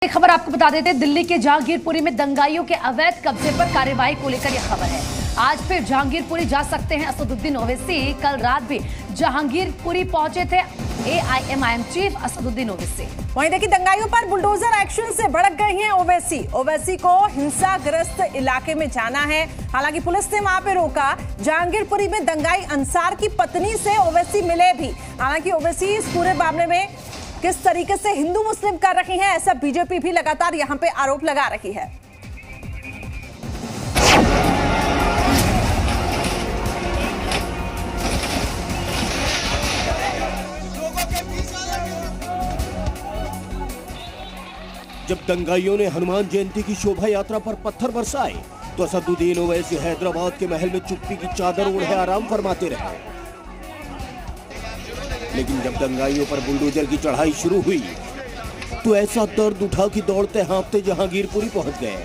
खबर आपको बता देते हैं, दिल्ली के जहांगीरपुरी में दंगाइयों के अवैध कब्जे पर कार्रवाई को लेकर यह खबर है। आज फिर जहांगीरपुरी जा सकते हैं असदुद्दीन ओवैसी। कल रात भी जहांगीरपुरी पहुंचे थे एआईएमआईएम चीफ असदुद्दीन ओवैसी। वहीं देखिए, दंगाइयों पर बुलडोजर एक्शन से भड़क गई हैं ओवैसी को हिंसाग्रस्त इलाके में जाना है। हालांकि पुलिस ने वहां पे रोका। जहांगीरपुरी में दंगाई अंसार की पत्नी से ओवैसी मिले भी। हालांकि ओवैसी इस पूरे मामले में किस तरीके से हिंदू मुस्लिम कर रही है, ऐसा बीजेपी भी लगातार यहां पे आरोप लगा रही है। जब दंगाइयों ने हनुमान जयंती की शोभा यात्रा पर पत्थर बरसाए तो असदुद्दीन ओवैसी हैदराबाद के महल में चुप्पी की चादर ओढ़े आराम फरमाते रहे। लेकिन जब दंगाइयों पर बुलडोजर की चढ़ाई शुरू हुई तो ऐसा दर्द उठा कि दौड़ते हाँफते जहांगीरपुरी पहुंच गए।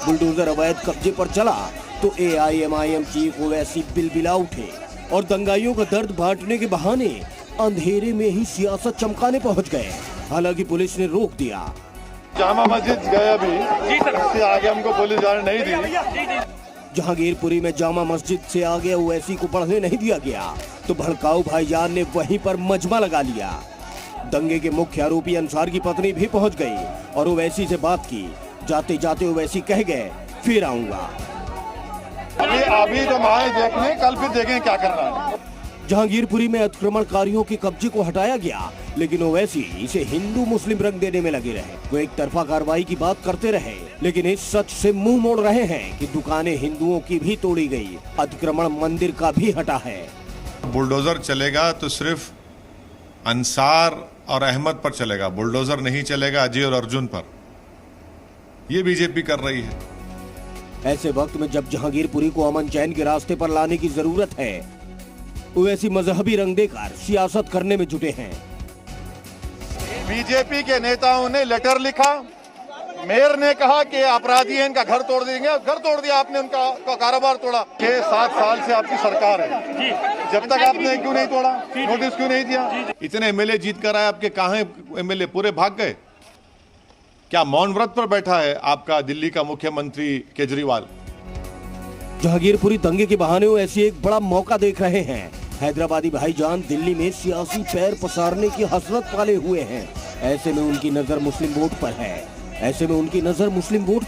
बुलडोजर अवैध कब्जे पर चला तो एआईएमआईएम चीफ ओवैसी बिलबिला उठे और दंगाइयों का दर्द बांटने के बहाने अंधेरे में ही सियासत चमकाने पहुंच गए। हालांकि पुलिस ने रोक दिया। जामा मस्जिद गया भी, इससे आगे हमको पुलिस जाने नहीं दी। जहांगीरपुरी में जामा मस्जिद से आगे ओवैसी को बढ़ने नहीं दिया गया तो भड़काऊ भाईजान ने वहीं पर मजमा लगा लिया। दंगे के मुख्य आरोपी अंसार की पत्नी भी पहुंच गई और ओवैसी से बात की। जाते जाते ओवैसी कह गए, फिर आऊंगा। अभी तो आए देखने, कल फिर देखेंगे क्या करना है। जहांगीरपुरी में अतिक्रमणकारियों के कब्जे को हटाया गया, लेकिन ओवैसी इसे हिंदू मुस्लिम रंग देने में लगे रहे। वो एक तरफा कार्रवाई की बात करते रहे, लेकिन इस सच से मुंह मोड़ रहे हैं कि दुकानें हिंदुओं की भी तोड़ी गई, अतिक्रमण मंदिर का भी हटा है। बुलडोजर चलेगा तो सिर्फ अंसार और अहमद पर चलेगा, बुलडोजर नहीं चलेगा अजय और अर्जुन पर। ये बीजेपी कर रही है। ऐसे वक्त में जब जहांगीरपुरी को अमन चैन के रास्ते पर लाने की जरूरत है, ओवैसी मजहबी रंग देकर सियासत करने में जुटे हैं। बीजेपी के नेताओं ने लेटर लिखा, मेयर ने कहा कि अपराधी हैं, इनका घर तोड़ देंगे। घर तोड़ दिया आपने, उनका कारोबार तोड़ा। 6-7 साल से आपकी सरकार है, जब तक आपने क्यों नहीं तोड़ा, नोटिस क्यों नहीं दिया? इतने एमएलए जीत कर आए, आपके कहां एमएलए? पूरे भाग गए। क्या मौन व्रत पर बैठा है आपका दिल्ली का मुख्यमंत्री केजरीवाल? जहांगीरपुरी दंगे के बहाने ओवैसी एक बड़ा मौका देख रहे हैं। हैदराबादी भाईजान दिल्ली में सियासी पैर पसारने की हसरत पाले हुए हैं। ऐसे में उनकी नजर मुस्लिम वोट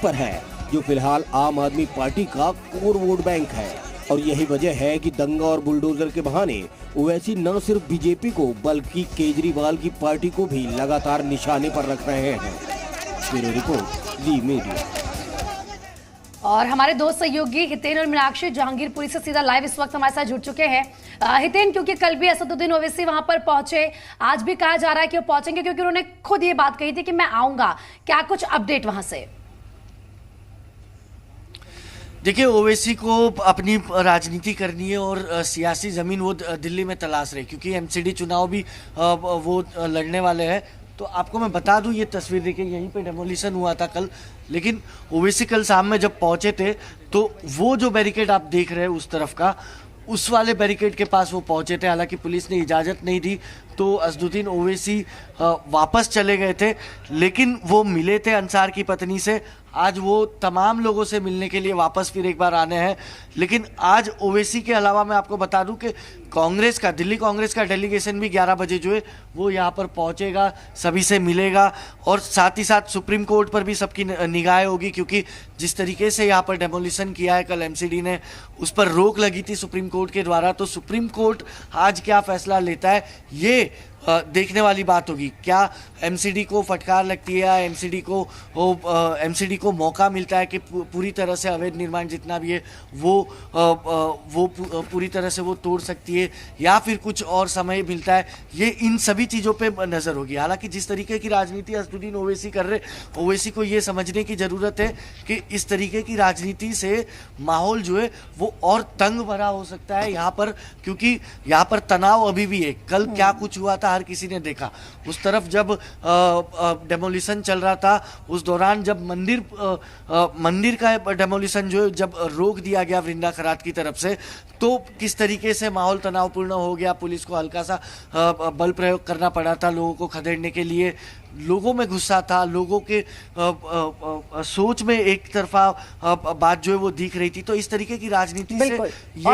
पर है, जो फिलहाल आम आदमी पार्टी का कोर वोट बैंक है। और यही वजह है कि दंगा और बुलडोजर के बहाने ओवैसी न सिर्फ बीजेपी को बल्कि केजरीवाल की पार्टी को भी लगातार निशाने पर रख रहे हैं। ब्यूरो रिपोर्ट, जी मीडिया। और हमारे दो सहयोगी हितेन और मीनाक्षी जहांगीरपुरी से सीधा लाइव इस वक्त हमारे साथ जुड़ चुके हैं। हितेन, क्योंकि कल भी असदुद्दीन ओवैसी वहां पर पहुंचे, आज भी कहा जा रहा है कि वो पहुंचेंगे, क्योंकि उन्होंने खुद ये बात कही थी कि मैं आऊंगा। क्या कुछ अपडेट वहां से? देखिए, ओवैसी को अपनी राजनीति करनी है और सियासी जमीन वो दिल्ली में तलाश रहे, क्योंकि एमसीडी चुनाव भी वो लड़ने वाले हैं। तो आपको मैं बता दूं, ये तस्वीर देखिए, यहीं पे डेमोलिशन हुआ था कल। लेकिन ओवैसी कल शाम में जब पहुंचे थे तो वो जो बैरिकेड आप देख रहे हैं उस तरफ का, उस वाले बैरिकेड के पास वो पहुंचे थे। हालांकि पुलिस ने इजाज़त नहीं दी तो असदुद्दीन ओवैसी वापस चले गए थे, लेकिन वो मिले थे अंसार की पत्नी से। आज वो तमाम लोगों से मिलने के लिए वापस फिर एक बार आने हैं। लेकिन आज ओवैसी के अलावा मैं आपको बता दूं कि दिल्ली कांग्रेस का डेलीगेशन भी 11 बजे जो है वो यहाँ पर पहुँचेगा, सभी से मिलेगा और साथ ही साथ सुप्रीम कोर्ट पर भी सबकी निगाहें होगी, क्योंकि जिस तरीके से यहाँ पर डेमोलिशन किया है कल एमसीडी ने, उस पर रोक लगी थी सुप्रीम कोर्ट के द्वारा। तो सुप्रीम कोर्ट आज क्या फैसला लेता है ये देखने वाली बात होगी। क्या एमसीडी को फटकार लगती है या एमसीडी को मौका मिलता है कि पूरी तरह से अवैध निर्माण जितना भी है वो पूरी तरह से वो तोड़ सकती है, या फिर कुछ और समय मिलता है? ये इन सभी चीज़ों पे नज़र होगी। हालांकि जिस तरीके की राजनीति असदुद्दीन ओवैसी कर रहे, ओवैसी को ये समझने की ज़रूरत है कि इस तरीके की राजनीति से माहौल जो है वो और तंग भरा हो सकता है यहाँ पर, क्योंकि यहाँ पर तनाव अभी भी है। कल क्या कुछ हुआ था हर किसी ने देखा। उस तरफ जब डेमोलिशन चल रहा था, उस दौरान जब मंदिर का डेमोलिशन जो जब रोक दिया गया वृंदा खरात की तरफ से, तो किस तरीके से माहौल तनावपूर्ण हो गया। पुलिस को हल्का सा बल प्रयोग करना पड़ा था लोगों को खदेड़ने के लिए। लोगों में गुस्सा था, लोगों के सोच में एक तरफा बात जो है वो दिख रही थी। तो इस तरीके की राजनीति से